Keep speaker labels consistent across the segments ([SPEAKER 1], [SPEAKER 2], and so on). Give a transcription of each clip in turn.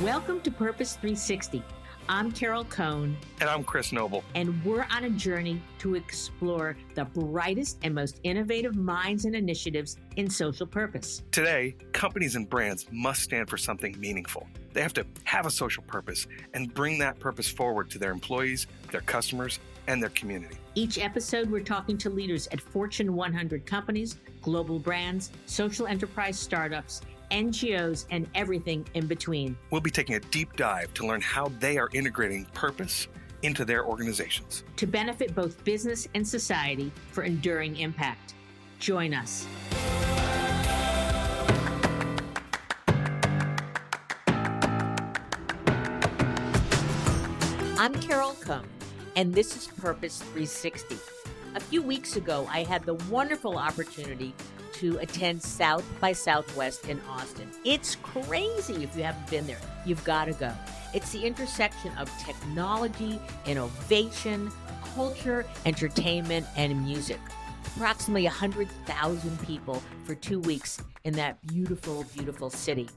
[SPEAKER 1] Welcome to Purpose 360. I'm Carol Cohn.
[SPEAKER 2] And I'm Chris Noble.
[SPEAKER 1] And we're on a journey to explore the brightest and most innovative minds and initiatives in social purpose.
[SPEAKER 2] Today, companies and brands must stand for something meaningful. They have to have a social purpose and bring that purpose forward to their employees, their customers, and their community.
[SPEAKER 1] Each episode, we're talking to leaders at Fortune 100 companies, global brands, social enterprise startups, NGOs, and everything in between.
[SPEAKER 2] We'll be taking a deep dive to learn how they are integrating purpose into their organizations
[SPEAKER 1] to benefit both business and society for enduring impact. Join us. I'm Carol Cohn, and this is Purpose 360. A few weeks ago, I had the wonderful opportunity to attend South by Southwest in Austin. It's crazy if you haven't been there. You've got to go. It's the intersection of technology, innovation, culture, entertainment, and music. Approximately 100,000 people for 2 weeks in that beautiful, beautiful city.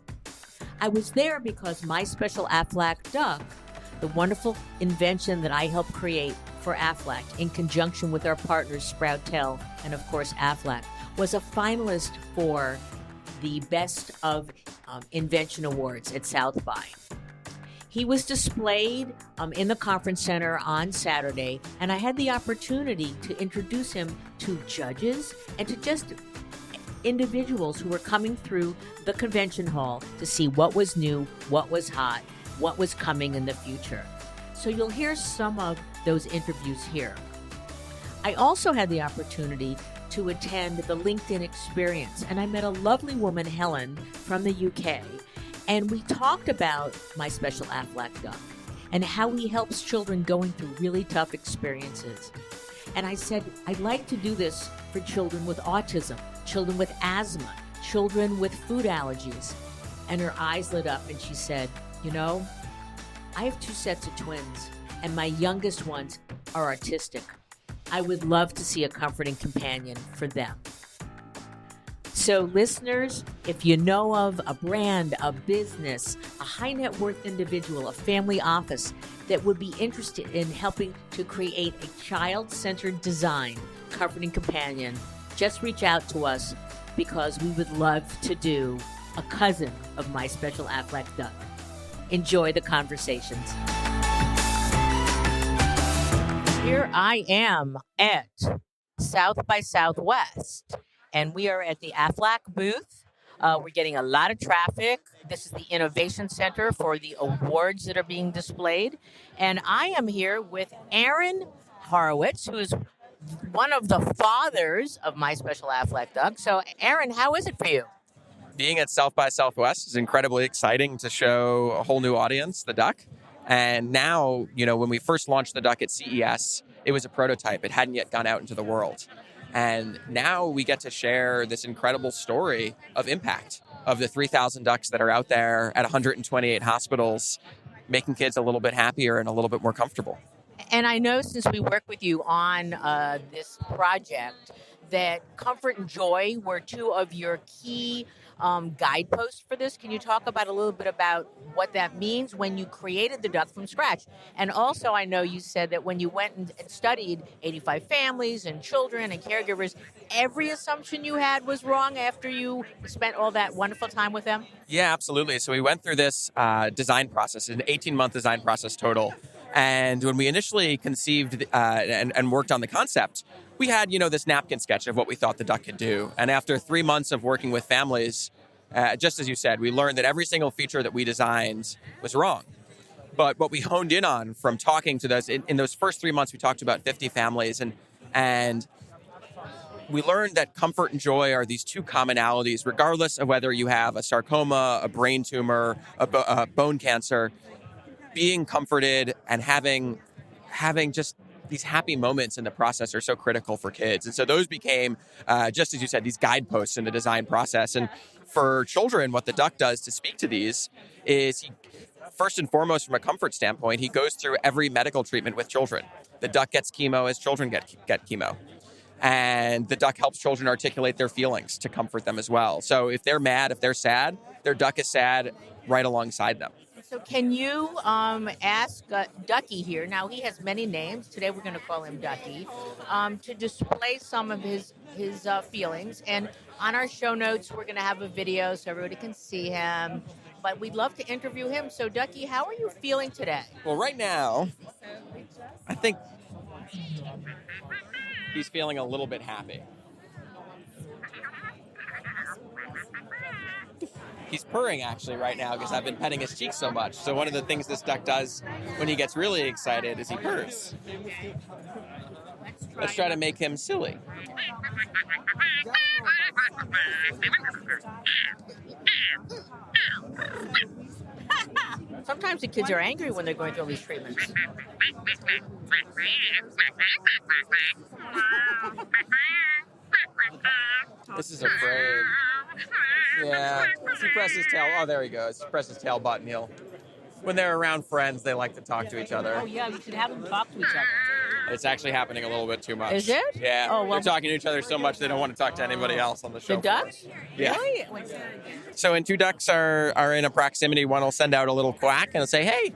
[SPEAKER 1] I was there because My Special Aflac Duck, the wonderful invention that I helped create for Aflac in conjunction with our partners Sproutel and, of course, Aflac, was a finalist for the Best of Invention Awards at South by. He was displayed in the conference center on Saturday, and I had the opportunity to introduce him to judges and to just individuals who were coming through the convention hall to see what was new, what was hot, what was coming in the future. So you'll hear some of those interviews here. I also had the opportunity to attend the LinkedIn experience, and I met a lovely woman, Helen, from the UK, and we talked about My Special Aflac Duck and how he helps children going through really tough experiences. And I said, I'd like to do this for children with autism, children with asthma, children with food allergies. And her eyes lit up and she said, you know, I have 2 sets of twins, and my youngest ones are autistic. I would love to see a comforting companion for them. So listeners, if you know of a brand, a business, a high net worth individual, a family office that would be interested in helping to create a child-centered design comforting companion, just reach out to us because we would love to do a cousin of My Special Aflac Duck. Enjoy the conversations. Here I am at South by Southwest, and we are at the Aflac booth. We're getting a lot of traffic. This is the Innovation Center for the awards that are being displayed. And I am here with Aaron Horowitz, who is one of the fathers of My Special Aflac Duck. So, Aaron, how is it for you?
[SPEAKER 3] Being at South by Southwest is incredibly exciting to show a whole new audience the duck. And now, when we first launched the duck at CES, it was a prototype. It hadn't yet gone out into the world. And now we get to share this incredible story of impact of the 3,000 ducks that are out there at 128 hospitals, making kids a little bit happier and a little bit more comfortable.
[SPEAKER 1] And I know since we work with you on this project that comfort and joy were 2 of your key guideposts for this. Can you talk about a little bit about what that means when you created the duck from scratch? And also, I know you said that when you went and studied 85 families and children and caregivers, every assumption you had was wrong after you spent all that wonderful time with them?
[SPEAKER 3] Yeah, absolutely. So we went through this design process, an 18-month design process total. And when we initially conceived and worked on the concept, we had, this napkin sketch of what we thought the duck could do. And after 3 months of working with families, just as you said, we learned that every single feature that we designed was wrong. But what we honed in on from talking to those, in those first 3 months, we talked to about 50 families. And we learned that comfort and joy are these 2 commonalities, regardless of whether you have a sarcoma, a brain tumor, a bone cancer. Being comforted and having just these happy moments in the process are so critical for kids. And so those became, just as you said, these guideposts in the design process. And for children, what the duck does to speak to these is he, first and foremost, from a comfort standpoint, he goes through every medical treatment with children. The duck gets chemo as children get chemo. And the duck helps children articulate their feelings to comfort them as well. So if they're mad, if they're sad, their duck is sad right alongside them.
[SPEAKER 1] So can you ask Ducky here? Now he has many names. Today we're going to call him Ducky, to display some of his feelings. And on our show notes, we're going to have a video so everybody can see him. But we'd love to interview him. So Ducky, how are you feeling today?
[SPEAKER 3] Well, right now, I think he's feeling a little bit happy. He's purring actually right now because I've been petting his cheeks so much. So one of the things this duck does when he gets really excited is he purrs. Let's try to make him silly.
[SPEAKER 1] Sometimes the kids are angry when they're going through all these treatments.
[SPEAKER 3] This is afraid. Yeah. He presses tail. Oh, there he goes. He presses tail button. When they're around friends, they like to talk to each other.
[SPEAKER 1] Oh, yeah, you should have them talk to each other.
[SPEAKER 3] It's actually happening a little bit too much.
[SPEAKER 1] Is it?
[SPEAKER 3] Yeah.
[SPEAKER 1] Oh, well,
[SPEAKER 3] they're talking to each other so much they don't want to talk to anybody else on the show.
[SPEAKER 1] The ducks?
[SPEAKER 3] Yeah.
[SPEAKER 1] Really?
[SPEAKER 3] So when two ducks are in a proximity, one will send out a little quack and it'll say, "Hey,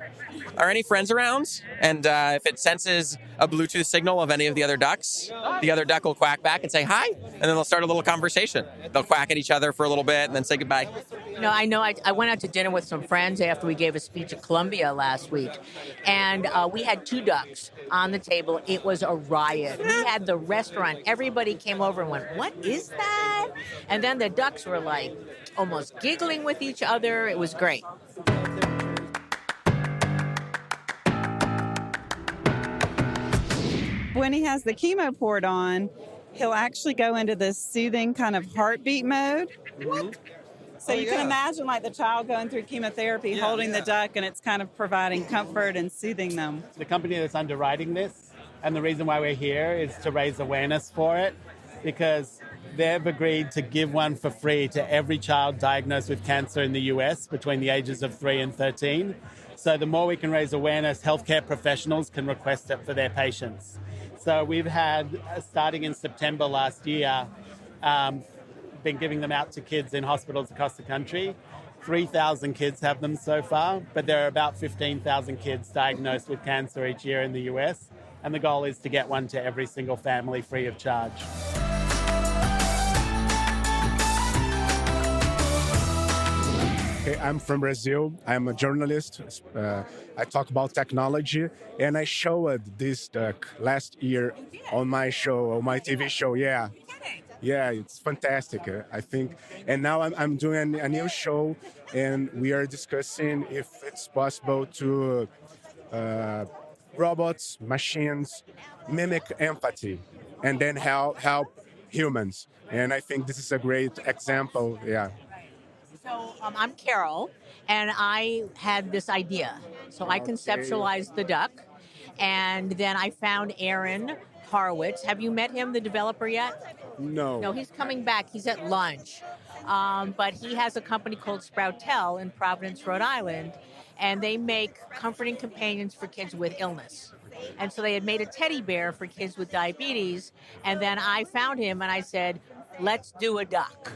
[SPEAKER 3] are any friends around?" And if it senses a Bluetooth signal of any of the other ducks, the other duck will quack back and say hi, and then they'll start a little conversation. They'll quack at each other for a little bit and then say goodbye.
[SPEAKER 1] I know I went out to dinner with some friends after we gave a speech at Columbia last week, and we had two ducks on the table. It was a riot. We had the restaurant. Everybody came over and went, "What is that?" And then the ducks were like almost giggling with each other. It was great.
[SPEAKER 4] When he has the chemo port on, he'll actually go into this soothing kind of heartbeat mode.
[SPEAKER 3] Mm-hmm.
[SPEAKER 4] So you can imagine like the child going through chemotherapy, holding the duck, and it's kind of providing comfort and soothing them.
[SPEAKER 5] The company that's underwriting this, and the reason why we're here is to raise awareness for it, because they've agreed to give one for free to every child diagnosed with cancer in the US between the ages of 3 and 13. So the more we can raise awareness, healthcare professionals can request it for their patients. So we've had, starting in September last year, been giving them out to kids in hospitals across the country. 3,000 kids have them so far, but there are about 15,000 kids diagnosed with cancer each year in the US. And the goal is to get one to every single family free of charge.
[SPEAKER 6] Okay, I'm from Brazil. I'm a journalist. I talk about technology, and I showed this duck last year on my show, on my TV show. Yeah, it's fantastic. I think, and now I'm doing a new show, and we are discussing if it's possible to robots, machines mimic empathy, and then help humans. And I think this is a great example. Yeah.
[SPEAKER 1] So I'm Carol, and I had this idea. So I conceptualized the duck, and then I found Aaron Horowitz. Have you met him, the developer, yet?
[SPEAKER 6] No.
[SPEAKER 1] No, he's coming back. He's at lunch. But he has a company called Sproutel in Providence, Rhode Island, and they make comforting companions for kids with illness. And so they had made a teddy bear for kids with diabetes, and then I found him and I said, "Let's do a duck."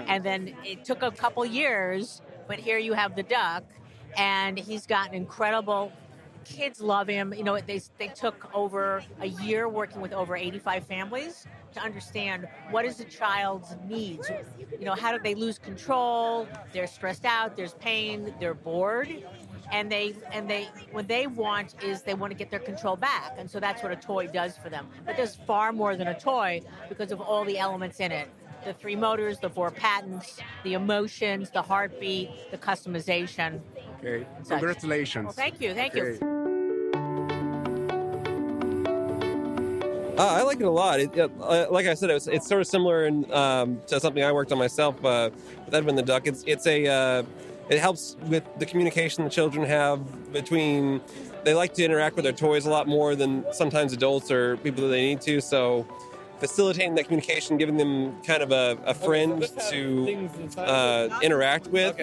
[SPEAKER 1] And then it took a couple years, but here you have the duck, and he's gotten incredible. Kids love him. You know, they took over a year working with over 85 families to understand what is the child's needs. You know, how do they lose control? They're stressed out. There's pain. They're bored. And they what they want is they want to get their control back. And so that's what a toy does for them. But there's far more than a toy because of all the elements in it. The 3 motors, the 4 patents, the emotions, the heartbeat, the customization.
[SPEAKER 6] Okay. Congratulations.
[SPEAKER 1] Well, thank you. Thank you.
[SPEAKER 7] I like it a lot. Like I said, it's sort of similar to something I worked on myself with Edwin the Duck. It helps with the communication the children have between. They like to interact with their toys a lot more than sometimes adults or people that they need to. So facilitating that communication, giving them kind of a friend to interact with,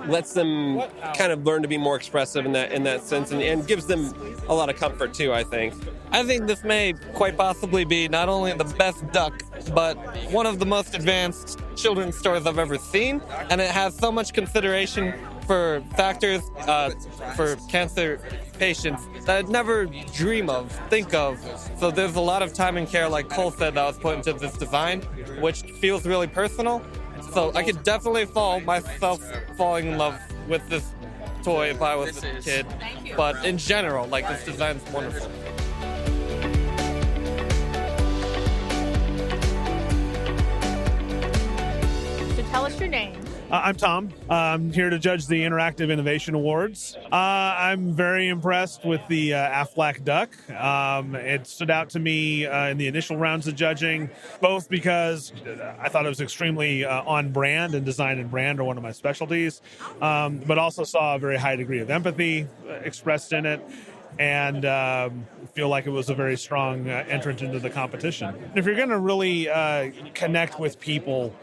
[SPEAKER 7] lets them kind of learn to be more expressive in that sense, and gives them a lot of comfort too, I think.
[SPEAKER 8] I think this may quite possibly be not only the best duck, but one of the most advanced children's stories I've ever seen, and it has so much consideration for factors for cancer patients that I'd never think of. So there's a lot of time and care, like Cole said, that was put into this design, which feels really personal. So I could definitely falling in love with this toy if I was a kid. But in general, like, this design's wonderful.
[SPEAKER 1] So tell us your name.
[SPEAKER 9] I'm Tom. I'm here to judge the Interactive Innovation Awards. I'm very impressed with the Aflac Duck. It stood out to me in the initial rounds of judging, both because I thought it was extremely on brand, and design and brand are one of my specialties, but also saw a very high degree of empathy expressed in it, and feel like it was a very strong entrant into the competition. If you're going to really connect with people,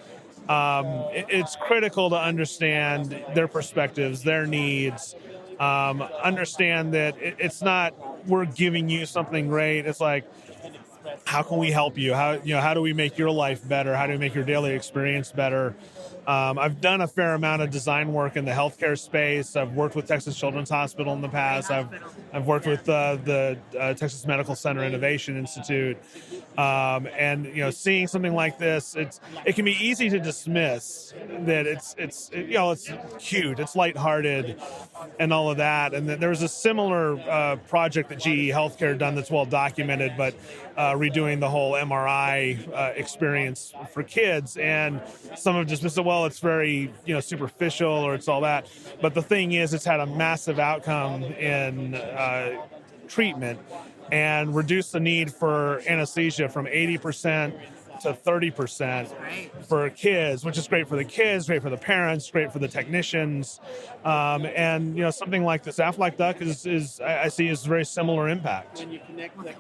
[SPEAKER 9] it's critical to understand their perspectives, their needs, understand that it's not we're giving you something great. It's like, how can we help you? How do we make your life better? How do we make your daily experience better? I've done a fair amount of design work in the healthcare space. I've worked with Texas Children's Hospital in the past. I've worked with the Texas Medical Center Innovation Institute. And seeing something like this, it can be easy to dismiss that it's cute, it's lighthearted, and all of that. And there was a similar project that GE Healthcare done that's well documented, but redoing the whole MRI experience for kids, and some have dismissed it. Well, it's very superficial, or it's all that. But the thing is, it's had a massive outcome in treatment, and reduce the need for anesthesia from 80% to 30% for kids, which is great for the kids, great for the parents, great for the technicians. And something like this Aflac Duck is I see as very similar impact.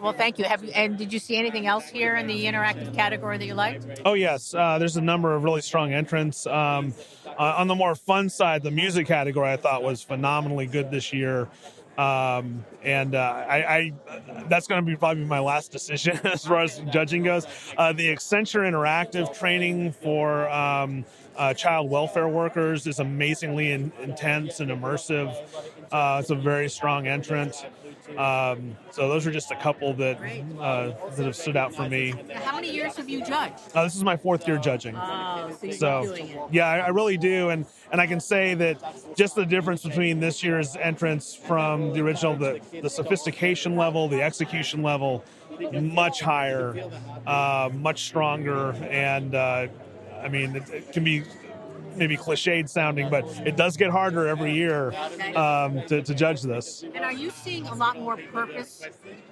[SPEAKER 1] Well, thank you. And did you see anything else here in the interactive category that you liked?
[SPEAKER 9] Oh, yes. There's a number of really strong entrants. On the more fun side, the music category I thought was phenomenally good this year. I that's going to be probably my last decision as far as judging goes. The Accenture Interactive training for child welfare workers is amazingly intense and immersive. It's a very strong entrant. So those are just a couple that have stood out for me.
[SPEAKER 1] How many years have you judged?
[SPEAKER 9] This is my fourth year judging.
[SPEAKER 1] Oh, so you're doing it.
[SPEAKER 9] Yeah, I really do. And I can say that just the difference between this year's entrants from the original, the sophistication level, the execution level, much higher, much stronger. And it can be maybe cliched sounding, but it does get harder every year to judge this.
[SPEAKER 1] And are you seeing a lot more purpose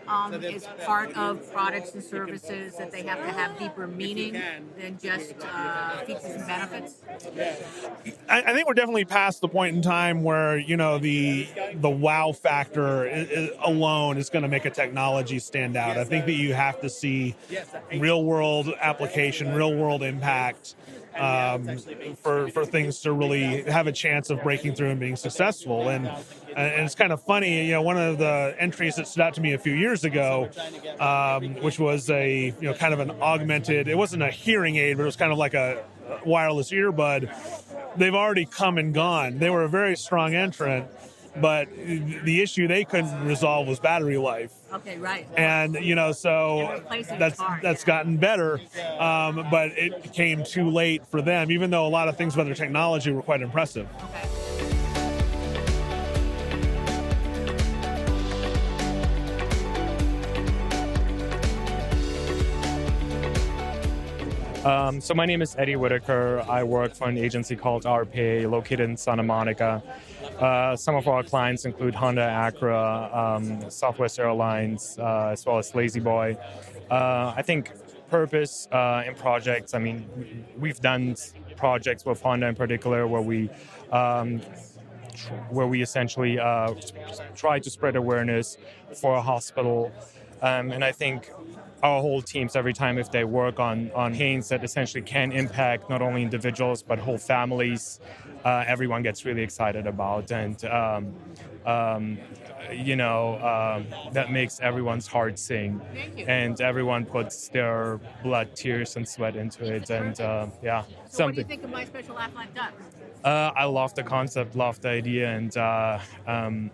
[SPEAKER 1] as part of products and services, that they have to have deeper meaning than just features and benefits?
[SPEAKER 9] I think we're definitely past the point in time where the wow factor alone is going to make a technology stand out. I think that you have to see real world application, real world impact, for things to really have a chance of breaking through and being successful. And it's kind of funny, one of the entries that stood out to me a few years ago, which was a kind of an augmented, it wasn't a hearing aid, but it was kind of like a wireless earbud. They've already come and gone. They were a very strong entrant, but the issue they couldn't resolve was battery life.
[SPEAKER 1] Okay, right.
[SPEAKER 9] And so that's gotten better, but it came too late for them, even though a lot of things about their technology were quite impressive.
[SPEAKER 1] Okay.
[SPEAKER 10] So my name is Eddie Whitaker. I work for an agency called RPA located in Santa Monica. Some of our clients include Honda, Acura, Southwest Airlines, as well as Lazy Boy. I think purpose in projects, we've done projects with Honda in particular where we essentially try to spread awareness for a hospital And I think our whole teams, every time if they work on canes that essentially can impact not only individuals but whole families, everyone gets really excited about. And that makes everyone's heart sing. And everyone puts their blood, tears, and sweat into it. And
[SPEAKER 1] So what do you think of My Special Aflac Duck?
[SPEAKER 10] I love the concept, love the idea, and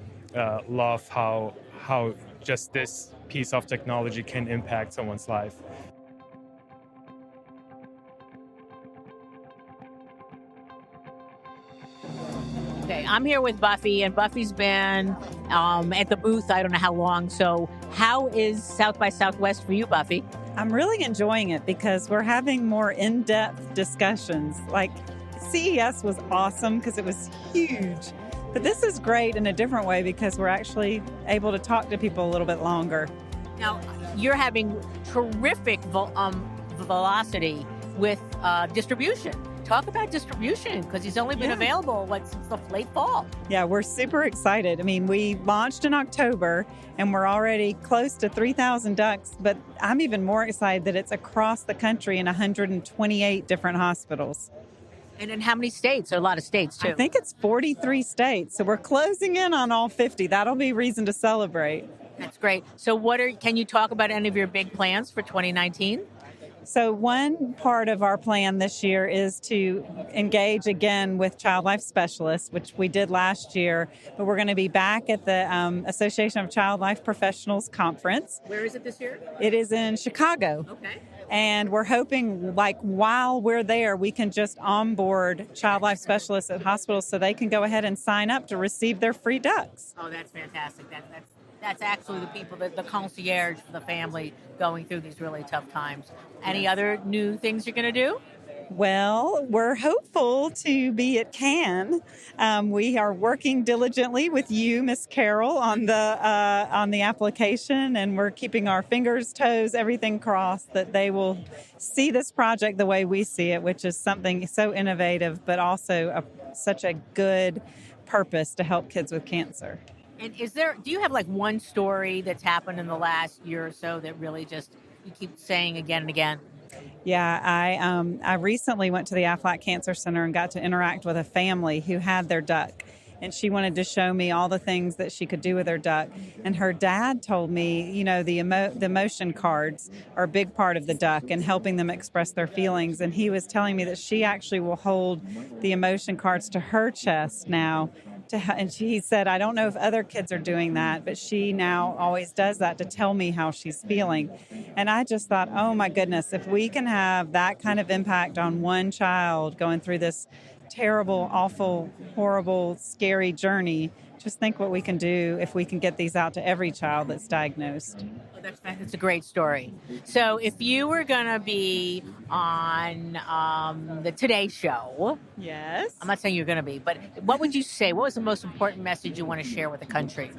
[SPEAKER 10] love how just this piece of technology can impact someone's life.
[SPEAKER 1] Okay, I'm here with Buffy, and Buffy's been at the booth I don't know how long. So how is South by Southwest for you, Buffy?
[SPEAKER 4] I'm really enjoying it because we're having more in-depth discussions. Like CES was awesome because it was huge. But this is great in a different way because we're actually able to talk to people a little bit longer.
[SPEAKER 1] Now, you're having terrific velocity with distribution. Talk about distribution, because he's only been available, since the late fall.
[SPEAKER 4] Yeah, we're super excited. I mean, we launched in October, and we're already close to 3,000 ducks, but I'm even more excited that it's across the country in 128 different hospitals.
[SPEAKER 1] And in how many states? There are a lot of states, too.
[SPEAKER 4] I think it's 43 states, so we're closing in on all 50. That'll be reason to celebrate.
[SPEAKER 1] That's great. So can you talk about any of your big plans for 2019?
[SPEAKER 4] So one part of our plan this year is to engage again with child life specialists, which we did last year, but we're going to be back at the Association of Child Life Professionals Conference.
[SPEAKER 1] Where is it this year?
[SPEAKER 4] It is in Chicago.
[SPEAKER 1] Okay.
[SPEAKER 4] And we're hoping, while we're there, we can just onboard child life specialists at hospitals so they can go ahead and sign up to receive their free ducks.
[SPEAKER 1] Oh, that's fantastic. That's actually the people, the concierge for the family going through these really tough times. Any other new things you're going to do?
[SPEAKER 4] Well, we're hopeful to be at Cannes. We are working diligently with you, Miss Carol, on the application, and we're keeping our fingers, toes, everything crossed that they will see this project the way we see it, which is something so innovative, but also such a good purpose to help kids with cancer.
[SPEAKER 1] And do you have one story that's happened in the last year or so that really just you keep saying again and again?
[SPEAKER 4] Yeah, I recently went to the Aflac Cancer Center and got to interact with a family who had their duck. And she wanted to show me all the things that she could do with her duck. And her dad told me, the emotion cards are a big part of the duck and helping them express their feelings. And he was telling me that she actually will hold the emotion cards to her chest now. And he said, I don't know if other kids are doing that, but she now always does that to tell me how she's feeling. And I just thought, oh my goodness, if we can have that kind of impact on one child going through this terrible, awful, horrible, scary journey, just think what we can do if we can get these out to every child that's diagnosed.
[SPEAKER 1] That's a great story. So if you were going to be on the Today Show.
[SPEAKER 4] Yes.
[SPEAKER 1] I'm not saying you're going to be, but what would you say? What was the most important message you want to share with the country?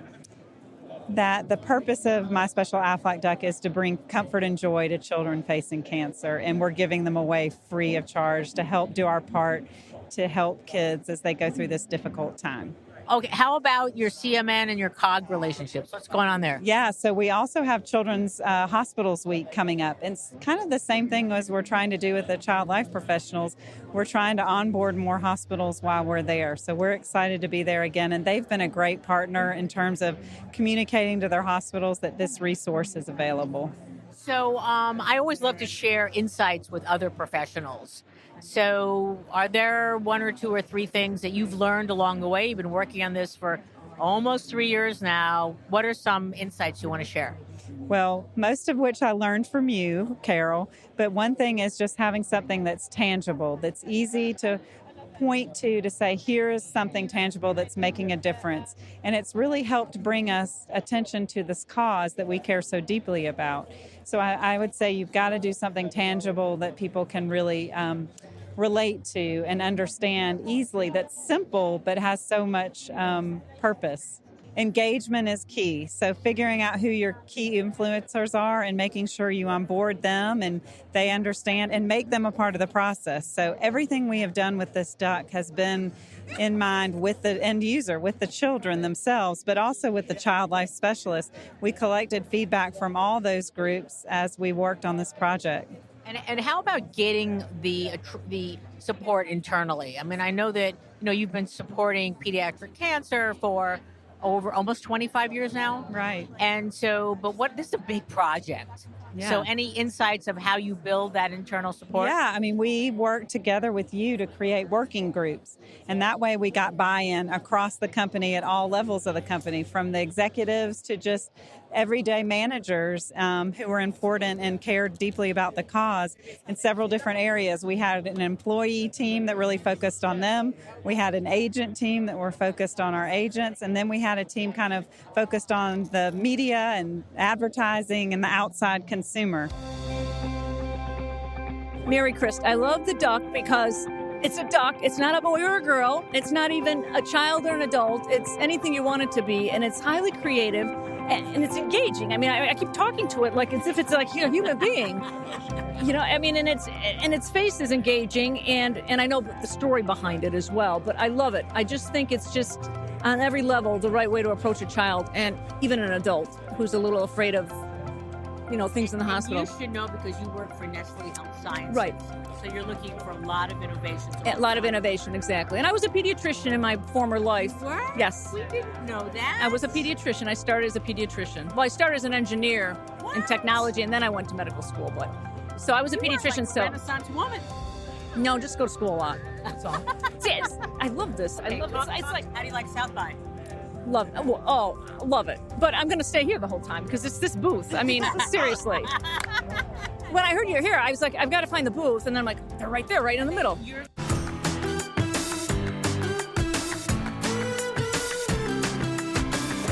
[SPEAKER 4] That the purpose of My Special Aflac Duck is to bring comfort and joy to children facing cancer, and we're giving them away free of charge to help do our part to help kids as they go through this difficult time.
[SPEAKER 1] Okay, how about your CMN and your COG relationships? What's going on there?
[SPEAKER 4] Yeah, so we also have Children's Hospitals Week coming up. It's kind of the same thing as we're trying to do with the child life professionals. We're trying to onboard more hospitals while we're there. So we're excited to be there again. And they've been a great partner in terms of communicating to their hospitals that this resource is available.
[SPEAKER 1] So I always love to share insights with other professionals. So are there one or two or three things that you've learned along the way? You've been working on this for almost 3 years now. What are some insights you want to share?
[SPEAKER 4] Well, most of which I learned from you, Carol. But one thing is just having something that's tangible, that's easy to point to say, here is something tangible that's making a difference. And it's really helped bring us attention to this cause that we care so deeply about. So I would say you've got to do something tangible that people can really relate to and understand easily, that's simple but has so much purpose. engagement is key. So figuring out who your key influencers are and making sure you onboard them and they understand and make them a part of the process. So everything we have done with this duck has been in mind with the end user, with the children themselves, but also with the child life specialist. We collected feedback from all those groups as we worked on this project.
[SPEAKER 1] And how about getting the support internally? I mean, I know that you've been supporting pediatric cancer for over almost 25 years now.
[SPEAKER 4] Right.
[SPEAKER 1] And so, but this is a big project.
[SPEAKER 4] Yeah.
[SPEAKER 1] So any insights of how you build that internal support?
[SPEAKER 4] Yeah, I mean, we worked together with you to create working groups. And that way we got buy-in across the company at all levels of the company, from the executives to just everyday managers who were important and cared deeply about the cause in several different areas. We had an employee team that really focused on them. We had an agent team that were focused on our agents. And then we had a team kind of focused on the media and advertising and the outside consumer.
[SPEAKER 11] Mary Christ, I love the duck because it's a duck. It's not a boy or a girl. It's not even a child or an adult. It's anything you want it to be. And it's highly creative and it's engaging. I mean, I keep talking to it like as if it's like a human being. I mean, and its face is engaging and I know the story behind it as well, but I love it. I just think it's just on every level the right way to approach a child and even an adult who's a little afraid of things in the hospital.
[SPEAKER 1] You should know because you work for Nestle Health Sciences.
[SPEAKER 11] Right.
[SPEAKER 1] So you're looking for a lot of innovations.
[SPEAKER 11] A lot of innovation, exactly. And I was a pediatrician in my former life.
[SPEAKER 1] What?
[SPEAKER 11] Yes.
[SPEAKER 1] We didn't know that.
[SPEAKER 11] I was a pediatrician. I started as a pediatrician. Well, I started as an engineer in technology, and then I went to medical school. So I was a pediatrician.
[SPEAKER 1] Like a Renaissance woman.
[SPEAKER 11] No, just go to school a lot. That's all. Yes. I love this. I love this. It's like,
[SPEAKER 1] how do you like South by?
[SPEAKER 11] Love it. Love it. But I'm going to stay here the whole time because it's this booth. I mean, seriously. When I heard you're here, I was like, I've got to find the booth. And then I'm like, they're right there, right in the middle.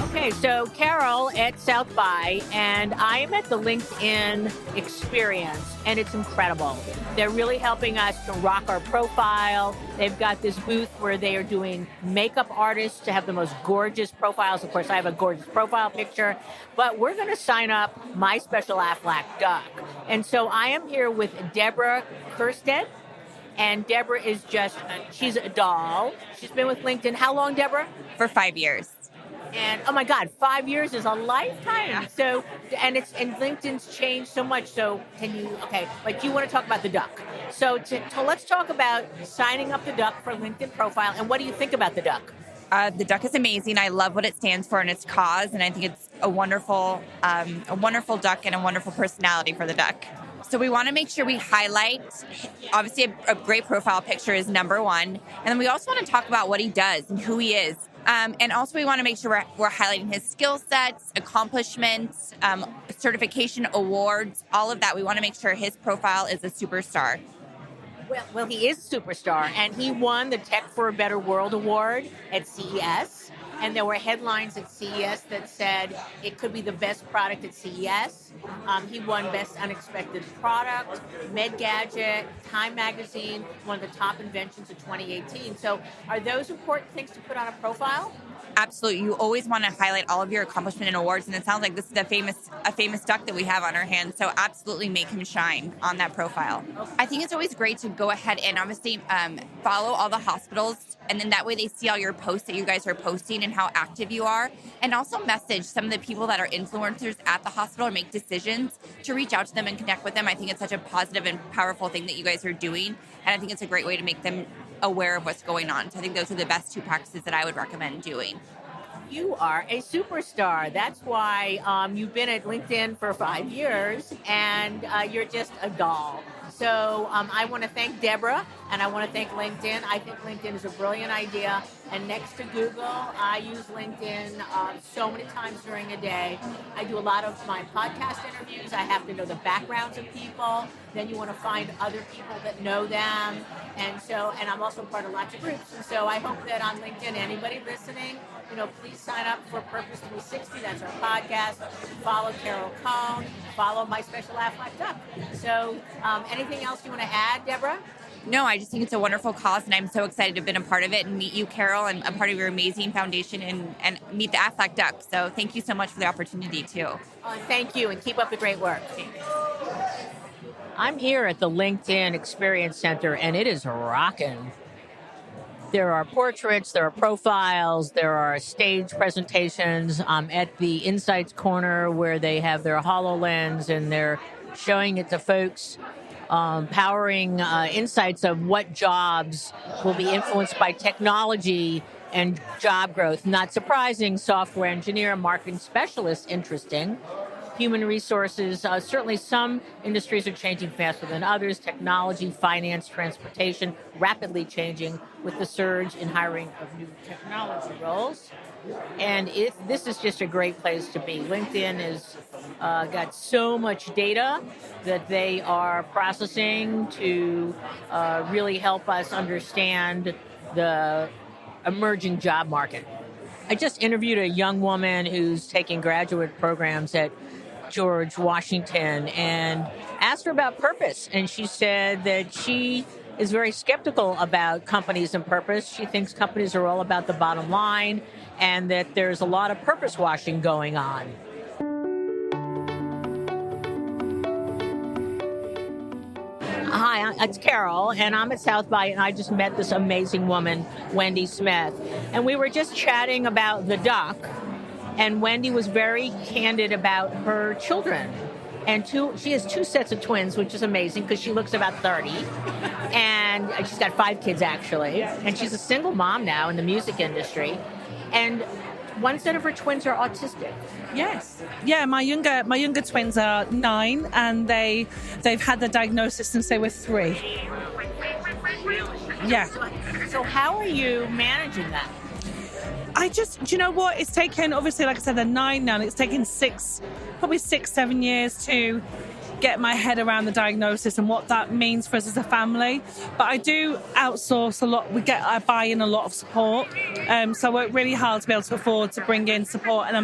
[SPEAKER 1] Okay, so Carol at South by, and I am at the LinkedIn experience, and it's incredible. They're really helping us to rock our profile. They've got this booth where they are doing makeup artists to have the most gorgeous profiles. Of course, I have a gorgeous profile picture, but we're going to sign up My Special Aflac Duck. And so I am here with Deborah Kerstead, and Deborah is she's a doll. She's been with LinkedIn. How long, Deborah?
[SPEAKER 12] For 5 years.
[SPEAKER 1] And oh my God, 5 years is a lifetime. Yeah. So, and LinkedIn's changed so much. So you want to talk about the duck. So let's talk about signing up the duck for LinkedIn profile. And what do you think about the duck?
[SPEAKER 12] The duck is amazing. I love what it stands for and its cause. And I think it's a wonderful duck and a wonderful personality for the duck. So we want to make sure we highlight, obviously a great profile picture is number one. And then we also want to talk about what he does and who he is. And also we want to make sure we're highlighting his skill sets, accomplishments, certification, awards, all of that. We want to make sure his profile is a superstar.
[SPEAKER 1] Well, he is a superstar, and he won the Tech for a Better World Award at CES. And there were headlines at CES that said it could be the best product at CES. He won Best Unexpected Product, MedGadget, Time Magazine, one of the top inventions of 2018. So are those important things to put on a profile?
[SPEAKER 12] Absolutely. You always want to highlight all of your accomplishment and awards, and it sounds like this is a famous duck that we have on our hands, so absolutely make him shine on that profile. I think it's always great to go ahead and obviously follow all the hospitals, and then that way they see all your posts that you guys are posting and how active you are, and also message some of the people that are influencers at the hospital or make decisions to reach out to them and connect with them. I think it's such a positive and powerful thing that you guys are doing, and I think it's a great way to make them aware of what's going on. So I think those are the best two practices that I would recommend doing.
[SPEAKER 1] You are a superstar. That's why you've been at LinkedIn for 5 years, and you're just a doll. So I want to thank Deborah, and I want to thank LinkedIn. I think LinkedIn is a brilliant idea. And next to Google, I use LinkedIn so many times during a day. I do a lot of my podcast interviews. I have to know the backgrounds of people. Then you want to find other people that know them. And I'm also part of lots of groups. And so I hope that on LinkedIn, anybody listening, please sign up for Purpose 360. That's our podcast. Follow Carol Cohn. Follow My Special Aflac Duck. So anything else you want to add, Deborah?
[SPEAKER 12] No, I just think it's a wonderful cause, and I'm so excited to have been a part of it and meet you, Carol, and a part of your amazing foundation and meet the Aflac Duck. So thank you so much for the opportunity, too.
[SPEAKER 1] Thank you, and keep up the great work. I'm here at the LinkedIn Experience Center, and it is rocking. There are portraits, there are profiles, there are stage presentations. I'm at the Insights Corner where they have their HoloLens and they're showing it to folks, powering insights of what jobs will be influenced by technology and job growth. Not surprising, software engineer, marketing specialist, interesting. Human resources, certainly some industries are changing faster than others. Technology, finance, transportation, rapidly changing with the surge in hiring of new technology roles. And this is just a great place to be. LinkedIn has got so much data that they are processing to really help us understand the emerging job market. I just interviewed a young woman who's taking graduate programs at George Washington and asked her about purpose. And she said that she is very skeptical about companies and purpose. She thinks companies are all about the bottom line and that there's a lot of purpose washing going on. Hi, it's Carol, and I'm at South by, and I just met this amazing woman, Wendy Smith. And we were just chatting about the duck. And Wendy was very candid about her children. And she has 2 sets of twins, which is amazing because she looks about 30. And she's got 5 kids, actually. And she's a single mom now in the music industry. And one set of her twins are autistic.
[SPEAKER 13] Yes. Yeah, my younger twins are 9, and they've had the diagnosis since they were 3. Yeah.
[SPEAKER 1] So how are you managing that?
[SPEAKER 13] Do you know what? It's taken, obviously, like I said, they're 9 now, and it's taken probably 6-7 years to get my head around the diagnosis and what that means for us as a family. But I do outsource a lot. I buy in a lot of support. So I work really hard to be able to afford to bring in support, and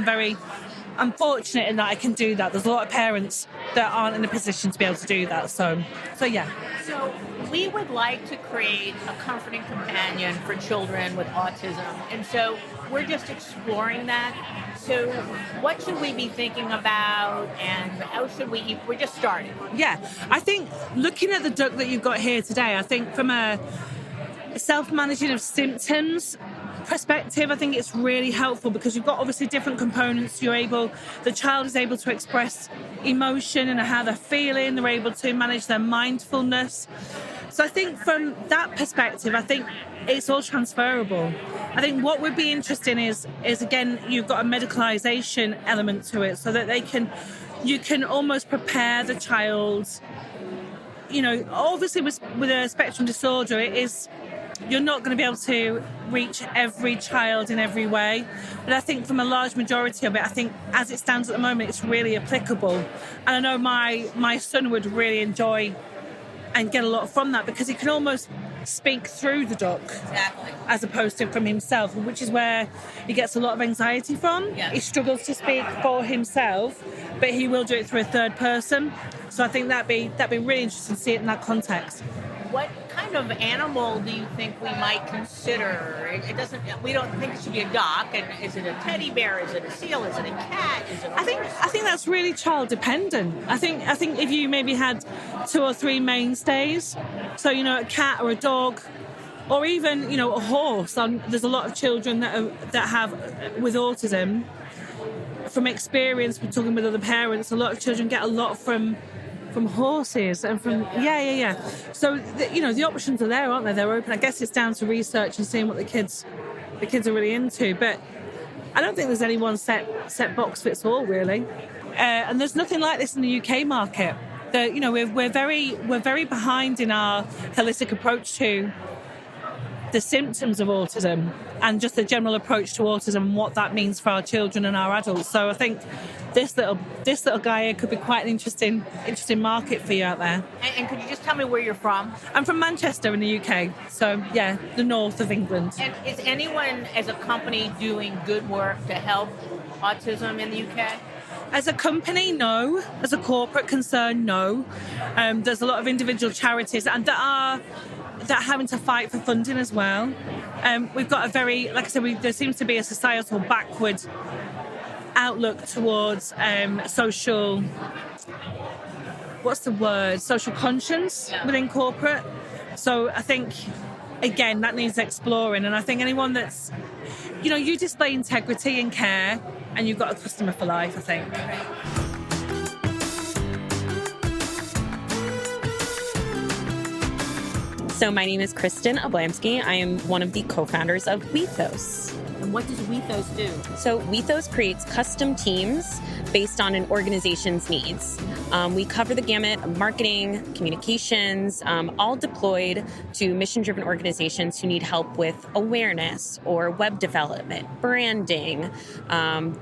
[SPEAKER 13] I'm fortunate in that I can do that. There's a lot of parents that aren't in a position to be able to do that. So yeah.
[SPEAKER 1] So we would like to create a comforting companion for children with autism. And so we're just exploring that. So what should we be thinking about, and how should we're just starting.
[SPEAKER 13] Yeah, I think looking at the duck that you've got here today, I think from a self-managing of symptoms perspective, I think it's really helpful because you've got obviously different components. The child is able to express emotion and how they're feeling. They're able to manage their mindfulness. So I think from that perspective, I think it's all transferable. I think what would be interesting is again, you've got a medicalization element to it, so that you can almost prepare the child. Obviously with a spectrum disorder, you're not going to be able to reach every child in every way. But I think from a large majority of it, I think as it stands at the moment, it's really applicable. And I know my son would really enjoy and get a lot from that because he can almost speak through the duck.
[SPEAKER 1] Exactly.
[SPEAKER 13] As opposed to from himself, which is where he gets a lot of anxiety from.
[SPEAKER 1] Yeah.
[SPEAKER 13] He struggles to speak for himself, but he will do it through a third person. So I think that'd be really interesting to see it in that context.
[SPEAKER 1] What kind of animal do you think we might consider? We don't think it should be a duck. And is it a teddy bear? Is it a seal? Is it a cat? Is it
[SPEAKER 13] I think that's really child dependent. I think if you maybe had 2 or 3 mainstays, so a cat or a dog, or even a horse. There's a lot of children that have with autism. From experience, we're talking with other parents. A lot of children get a lot from horses and from So the options are there, aren't they? They're open. I guess it's down to research and seeing what the kids are really into. But I don't think there's any one set box fits all really. And there's nothing like this in the UK market. We're very behind in our holistic approach to the symptoms of autism and just the general approach to autism and what that means for our children and our adults. So I think this little guy here could be quite an interesting market for you out there.
[SPEAKER 1] And could you just tell me where you're from?
[SPEAKER 13] I'm from Manchester in the UK, so yeah, the north of England.
[SPEAKER 1] And is anyone as a company doing good work to help autism in the UK?
[SPEAKER 13] As a company, no. As a corporate concern, no. There's a lot of individual charities and that are having to fight for funding as well. We've got a very, like I said, there seems to be a societal backward outlook towards social conscience within corporate. So I think, again, that needs exploring. And I think anyone that's, you display integrity and care, and you've got a customer for life, I think.
[SPEAKER 14] So my name is Kristen Ablamsky. I am one of the co-founders of Wethos.
[SPEAKER 1] And what does Wethos do?
[SPEAKER 14] So Wethos creates custom teams based on an organization's needs. We cover the gamut of marketing, communications, all deployed to mission-driven organizations who need help with awareness or web development, branding.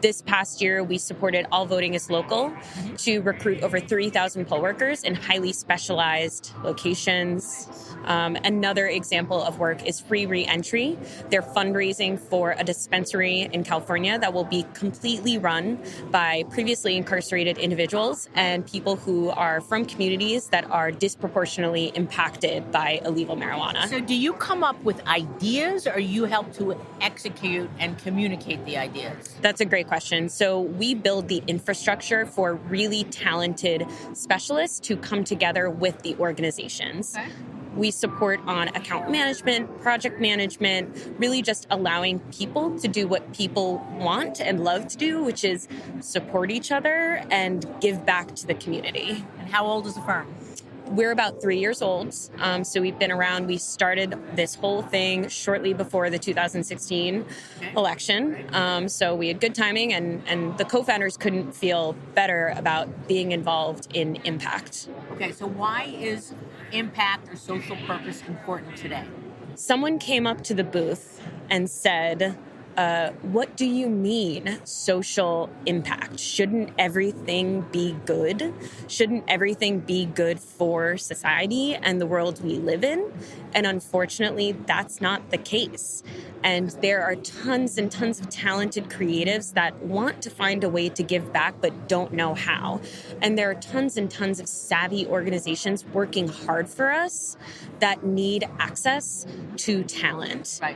[SPEAKER 14] This past year, we supported All Voting is Local to recruit over 3,000 poll workers in highly specialized locations. Another example of work is Free Reentry. They're fundraising for a dispensary in California that will be completely run by previously incarcerated individuals and people who are from communities that are disproportionately impacted by illegal marijuana.
[SPEAKER 1] So do you come up with ideas or you help to execute and communicate the ideas?
[SPEAKER 14] That's a great question. So we build the infrastructure for really talented specialists to come together with the organizations. Okay. We support on account management, project management, really just allowing people to do what people want and love to do, which is support each other and give back to the community.
[SPEAKER 1] And how old is the firm?
[SPEAKER 14] We're about 3 years old, so we've been around. We started this whole thing shortly before the 2016 election, so we had good timing, and the co-founders couldn't feel better about being involved in impact.
[SPEAKER 1] Okay, so why is impact or social purpose important today?
[SPEAKER 14] Someone came up to the booth and said, what do you mean social impact? Shouldn't everything be good? Shouldn't everything be good for society and the world we live in? And unfortunately, that's not the case. And there are tons and tons of talented creatives that want to find a way to give back but don't know how. And there are tons and tons of savvy organizations working hard for us that need access to talent.
[SPEAKER 1] Right.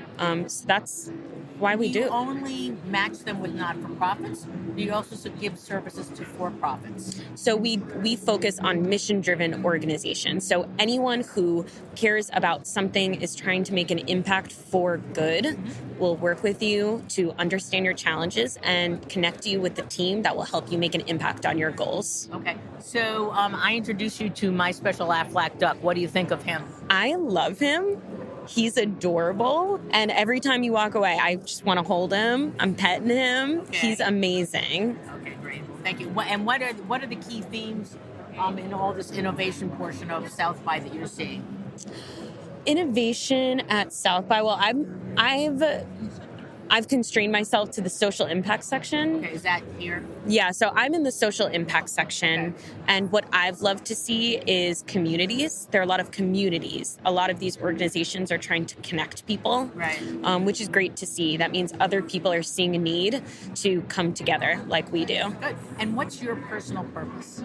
[SPEAKER 14] So that's why we do.
[SPEAKER 1] You only match them with not-for-profits? Do you also give services to for-profits?
[SPEAKER 14] So we focus on mission-driven organizations. So anyone who cares about something, is trying to make an impact for good, will work with you to understand your challenges and connect you with the team that will help you make an impact on your goals.
[SPEAKER 1] Okay. So I introduced you to My Special Aflac Duck. What do you think of him?
[SPEAKER 14] I love him. He's adorable. And every time you walk away, I just want to hold him. I'm petting him. Okay. He's amazing.
[SPEAKER 1] Okay, great. Thank you. And what are the key themes in all this innovation portion of South by that you're seeing?
[SPEAKER 14] Innovation at South by, well, I've constrained myself to the social impact section.
[SPEAKER 1] Okay, is that here?
[SPEAKER 14] Yeah, so I'm in the social impact section. Okay. And what I've loved to see is communities. There are a lot of communities. A lot of these organizations are trying to connect people,
[SPEAKER 1] right?
[SPEAKER 14] Which is great to see. That means other people are seeing a need to come together like we do.
[SPEAKER 1] Good. And what's your personal purpose?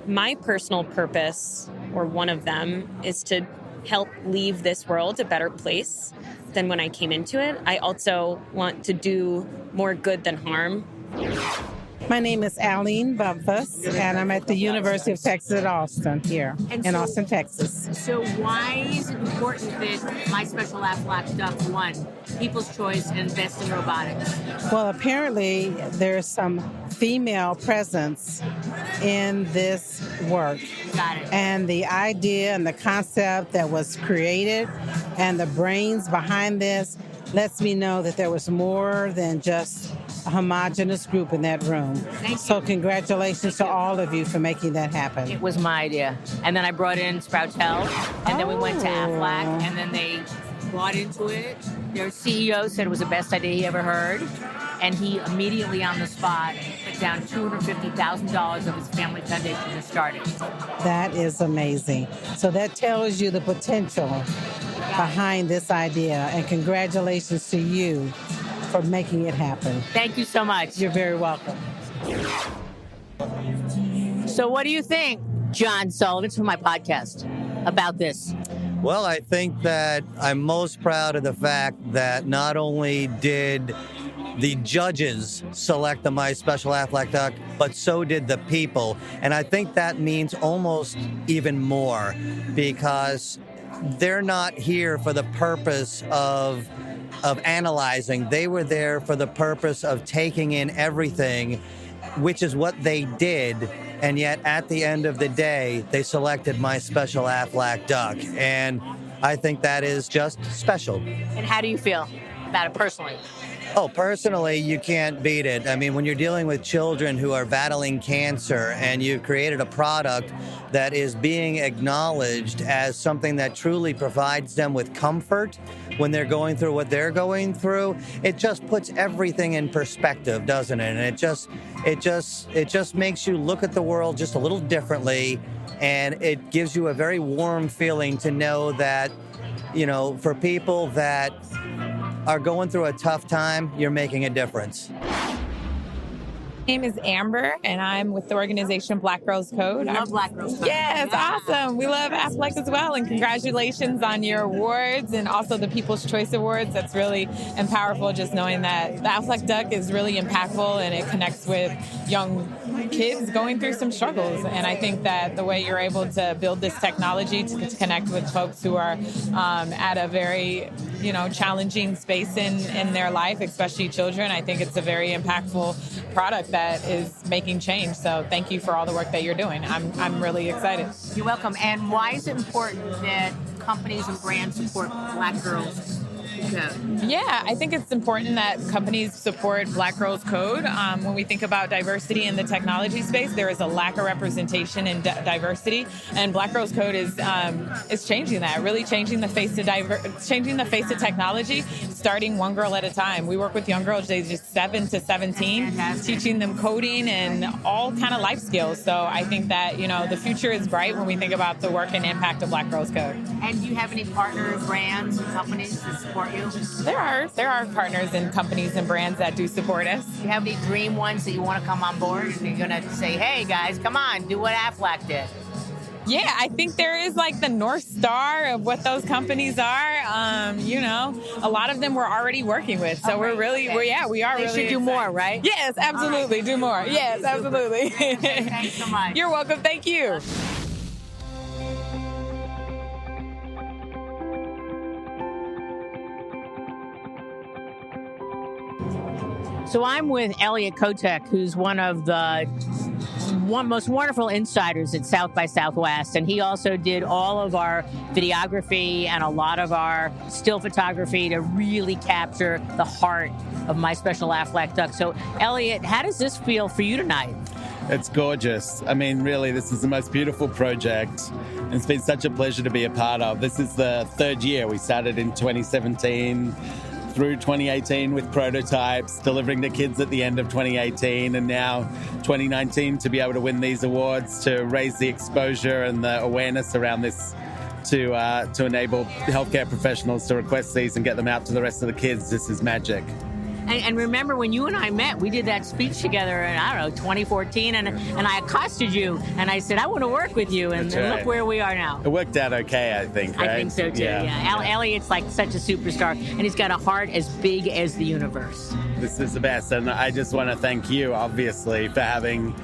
[SPEAKER 14] My personal purpose, or one of them, is to help leave this world a better place than when I came into it. I also want to do more good than harm.
[SPEAKER 15] My name is Aline Bumpus, and I'm at the University of Texas at Austin here in Austin, Texas.
[SPEAKER 1] So why is it important that My Special Aflac Duck won People's Choice and Best in Robotics?
[SPEAKER 15] Well, apparently there's some female presence in this work.
[SPEAKER 1] Got it.
[SPEAKER 15] And the idea and the concept that was created and the brains behind this lets me know that there was more than just a homogenous group in that room. So congratulations to all of you for making that happen.
[SPEAKER 1] It was my idea. And then I brought in Sproutel, and then we went to Aflac, and then they bought into it. Their CEO said it was the best idea he ever heard, and he immediately on the spot put down $250,000 of his family foundation to start it.
[SPEAKER 15] That is amazing. So that tells you the potential behind this idea, and congratulations to you for making it happen.
[SPEAKER 1] Thank you so much.
[SPEAKER 15] You're very welcome.
[SPEAKER 1] So what do you think, John Sullivan, from my podcast, about this?
[SPEAKER 16] Well, I think that I'm most proud of the fact that not only did the judges select the My Special Aflac Duck, but so did the people. And I think that means almost even more, because they're not here for the purpose of analyzing. They were there for the purpose of taking in everything, which is what they did. And yet, at the end of the day, they selected My Special Aflac Duck. And I think that is just special.
[SPEAKER 1] And how do you feel about it personally?
[SPEAKER 16] Oh, personally, you can't beat it. I mean, when you're dealing with children who are battling cancer and you've created a product that is being acknowledged as something that truly provides them with comfort when they're going through what they're going through, it just puts everything in perspective, doesn't it? And it just makes you look at the world just a little differently, and it gives you a very warm feeling to know that, you know, for people that are going through a tough time, you're making a difference.
[SPEAKER 17] My name is Amber, and I'm with the organization Black Girls Code.
[SPEAKER 1] I love Black Girls Code.
[SPEAKER 17] Yes, yeah. Awesome. We love Aflac as well, and congratulations on your awards and also the People's Choice Awards. That's really powerful, just knowing that the Aflac Duck is really impactful and it connects with young kids going through some struggles. And I think that the way you're able to build this technology to connect with folks who are at a very challenging space in their life, especially children, I think it's a very impactful product that is making change. So thank you for all the work that you're doing. I'm really excited.
[SPEAKER 1] You're welcome. And why is it important that companies and brands support Black Girls Code?
[SPEAKER 17] Yeah, I think it's important that companies support Black Girls Code. When we think about diversity in the technology space, there is a lack of representation in diversity, and Black Girls Code is changing that, really changing the face of technology, starting one girl at a time. We work with young girls ages 7 to 17, teaching them coding and all kind of life skills. So I think that the future is bright when we think about the work and impact of Black Girls Code.
[SPEAKER 1] And do you have any partner brands and companies that support you?
[SPEAKER 17] There are partners and companies and brands that do support us.
[SPEAKER 1] Do you have any dream ones that you want to come on board and you're going to say, hey guys, come on, do what Aflac did?
[SPEAKER 17] Yeah, I think there is like the North Star of what those companies are. A lot of them we're already working with. So we are really
[SPEAKER 1] They should do more, right?
[SPEAKER 17] Yes, absolutely. Right. Do more. Yes, absolutely.
[SPEAKER 1] Okay, thanks so much.
[SPEAKER 17] You're welcome. Thank you.
[SPEAKER 1] So I'm with Elliot Kotek, who's one of the most wonderful insiders at South by Southwest, and he also did all of our videography and a lot of our still photography to really capture the heart of My Special Aflac Duck. So Elliot, how does this feel for you tonight?
[SPEAKER 18] It's gorgeous. I mean, really, this is the most beautiful project. And it's been such a pleasure to be a part of. This is the third year. We started in 2017 through 2018 with prototypes, delivering to kids at the end of 2018, and now 2019 to be able to win these awards, to raise the exposure and the awareness around this, to enable healthcare professionals to request these and get them out to the rest of the kids. This is magic.
[SPEAKER 1] And remember when you and I met, we did that speech together in, 2014, and I accosted you, and I said, I want to work with you, and
[SPEAKER 18] right.
[SPEAKER 1] Look where we are now.
[SPEAKER 18] It worked out okay, I think, right?
[SPEAKER 1] I think so, too, yeah. Elliot's like such a superstar, and he's got a heart as big as the universe.
[SPEAKER 18] This is the best, and I just want to thank you, obviously, for having,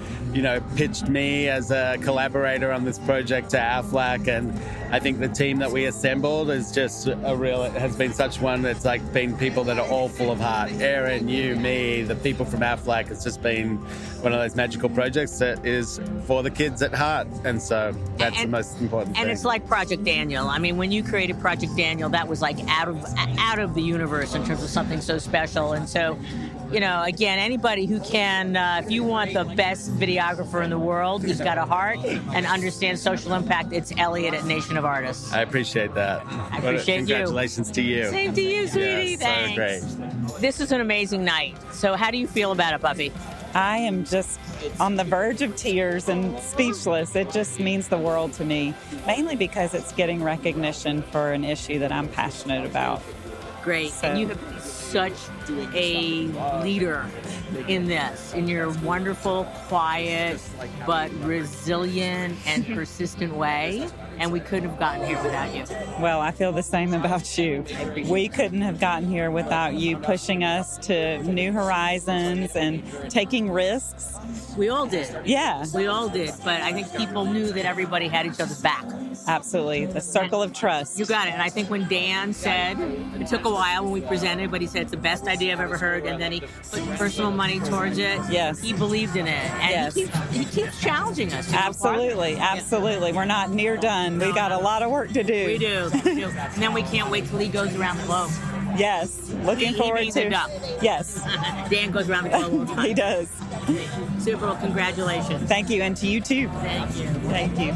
[SPEAKER 18] pitched me as a collaborator on this project to Aflac, and I think the team that we assembled is just it has been such one that's like been people that are all full of heart. Erin, you, me, the people from Aflac. It's just been one of those magical projects that is for the kids at heart. And so that's the most important thing.
[SPEAKER 1] And it's like Project Daniel. I mean, when you created Project Daniel, that was like out of the universe in terms of something so special. And so, again, anybody who can, if you want the best videographer in the world who's got a heart and understands social impact, it's Elliot at Nation of Artists.
[SPEAKER 18] I appreciate that.
[SPEAKER 1] I appreciate
[SPEAKER 18] Congratulations to you.
[SPEAKER 1] Same to you, sweetie.
[SPEAKER 18] Yes,
[SPEAKER 1] Thanks.
[SPEAKER 18] So great.
[SPEAKER 1] This is an amazing night. So how do you feel about it, Buffy?
[SPEAKER 4] I am just on the verge of tears and speechless. It just means the world to me, mainly because it's getting recognition for an issue that I'm passionate about.
[SPEAKER 1] Great.
[SPEAKER 4] So-
[SPEAKER 1] And you have been such a leader in this, in your wonderful, quiet, but resilient and persistent way. And we couldn't have gotten here without you.
[SPEAKER 4] Well, I feel the same about you. We couldn't have gotten here without you pushing us to new horizons and taking risks.
[SPEAKER 1] We all did.
[SPEAKER 4] Yeah.
[SPEAKER 1] We all did. But I think people knew that everybody had each other's back.
[SPEAKER 4] Absolutely. The circle of trust.
[SPEAKER 1] You got it. And I think when Dan said, it took a while when we presented, but he said it's the best idea I've ever heard. And then he put personal money towards it.
[SPEAKER 4] Yes.
[SPEAKER 1] He believed in it. And
[SPEAKER 4] Yes.
[SPEAKER 1] he keeps challenging us. to go
[SPEAKER 4] Absolutely.
[SPEAKER 1] farther.
[SPEAKER 4] Absolutely. We're not near done. We got a lot of work to do.
[SPEAKER 1] We do. And then we can't wait till he goes around the globe.
[SPEAKER 4] Yes. Looking
[SPEAKER 1] He
[SPEAKER 4] forward
[SPEAKER 1] being the
[SPEAKER 4] to.
[SPEAKER 1] duck.
[SPEAKER 4] Yes.
[SPEAKER 1] Dan goes around the globe all the time.
[SPEAKER 4] He does.
[SPEAKER 1] Super. Well, congratulations.
[SPEAKER 4] Thank you. And to you too.
[SPEAKER 1] Thank you.
[SPEAKER 4] Thank you.